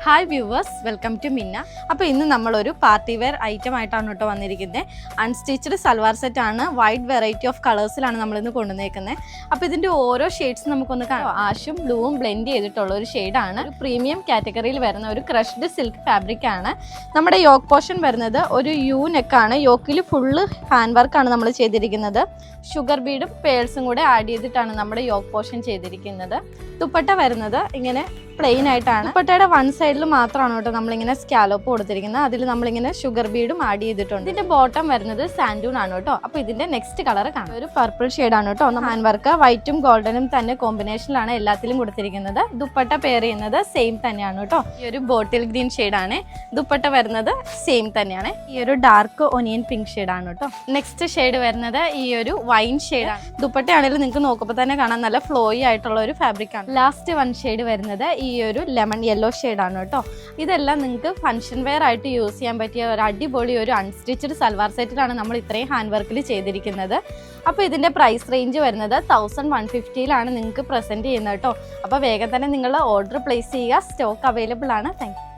Hi viewers, welcome to മിന്ന. അപ്പോൾ ഇന്ന് നമ്മളൊരു പാർട്ടി വെയർ ഐറ്റം ആയിട്ടാണ് കേട്ടോ വന്നിരിക്കുന്നത്. അൺസ്റ്റിച്ച്ഡ് സൽവാർ സെറ്റാണ്. വൈഡ് വെറൈറ്റി ഓഫ് കളേഴ്സിലാണ് നമ്മളിന്ന് കൊണ്ടുവന്നേക്കുന്നത്. അപ്പോൾ ഇതിൻ്റെ ഓരോ ഷെയ്ഡ്സ് നമുക്കൊന്ന് കാണാം. ആഷും ബ്ലൂവും ബ്ലെൻഡ് ചെയ്തിട്ടുള്ള ഒരു ഷെയ്ഡാണ്. ഒരു പ്രീമിയം കാറ്റഗറിയിൽ വരുന്ന ഒരു ക്രഷ്ഡ് സിൽക്ക് ഫാബ്രിക് ആണ്. നമ്മുടെ യോക്ക് പോർഷൻ വരുന്നത് ഒരു യു നെക്കാണ്. യോക്കിൽ ഫുള്ള് ഹാൻഡ് വർക്കാണ് നമ്മൾ ചെയ്തിരിക്കുന്നത്. ഷുഗർ ബീഡും പേൾസും കൂടെ ആഡ് ചെയ്തിട്ടാണ് നമ്മുടെ യോക്ക് പോർഷൻ ചെയ്തിരിക്കുന്നത്. ദുപ്പട്ട വരുന്നത് ഇങ്ങനെ പ്ലെയിൻ ആയിട്ടാണ്. ദുപ്പട്ടയുടെ വൺ സൈഡിൽ മാത്രമാണ് കേട്ടോ നമ്മളിങ്ങനെ സ്കാലോപ്പ് കൊടുത്തിരിക്കുന്നത്. അതിൽ നമ്മളിങ്ങനെ ഷുഗർ ബീഡും ആഡ് ചെയ്തിട്ടുണ്ട്. ഇതിന്റെ ബോട്ടം വരുന്നത് സാൻഡൂൺ ആണ് കേട്ടോ. അപ്പോൾ ഇതിന്റെ നെക്സ്റ്റ് കളർ കാണാം. ഒരു പർപ്പിൾ ഷെയ്ഡാണ് കേട്ടോ. ഹാൻഡ് വർക്ക് വൈറ്റും ഗോൾഡനും തന്നെ കോമ്പിനേഷനിലാണ് എല്ലാത്തിലും കൊടുത്തിരിക്കുന്നത്. ദുപ്പട്ട പെയർ ചെയ്യുന്നത് സെയിം തന്നെയാണ് കേട്ടോ. ഈ ഒരു ബോട്ടിൽ ഗ്രീൻ ഷെയ്ഡാണ്. ദുപ്പട്ട വരുന്നത് സെയിം തന്നെയാണ്. ഈ ഒരു ഡാർക്ക് ഒനിയൻ പിങ്ക് ഷെയ്ഡാണ് കേട്ടോ. നെക്സ്റ്റ് ഷെയ്ഡ് വരുന്നത് ഈ ഒരു വൈൻ ഷെയ്ഡാണ്. ദുപ്പട്ടയാണെങ്കിലും നിങ്ങൾക്ക് നോക്കുമ്പോൾ തന്നെ കാണാൻ നല്ല ഫ്ലോയി ആയിട്ടുള്ള ഒരു ഫാബ്രിക് ആണ്. ലാസ്റ്റ് വൺ ഷെയ്ഡ് വരുന്നത് ഈ ഒരു ലെമൺ യെല്ലോ ഷെയ്ഡാണ് കേട്ടോ. ഇതെല്ലാം നിങ്ങൾക്ക് ഫംഗ്ഷൻ വെയർ ആയിട്ട് യൂസ് ചെയ്യാൻ പറ്റിയ ഒരു അടിപൊളി ഒരു അൺസ്റ്റിച്ച്ഡ് സൽവാർ സെറ്റിലാണ് നമ്മൾ ഇത്രയും ഹാൻഡ് വർക്കിൽ ചെയ്തിരിക്കുന്നത്. അപ്പോൾ ഇതിൻ്റെ പ്രൈസ് റേഞ്ച് വരുന്നത് 1150 നിങ്ങൾക്ക് പ്രസൻറ്റ് ചെയ്യുന്നത് കേട്ടോ. അപ്പോൾ വേഗം തന്നെ നിങ്ങൾ ഓർഡർ പ്ലേസ് ചെയ്യുക. സ്റ്റോക്ക് അവൈലബിൾ ആണ്. Thank you.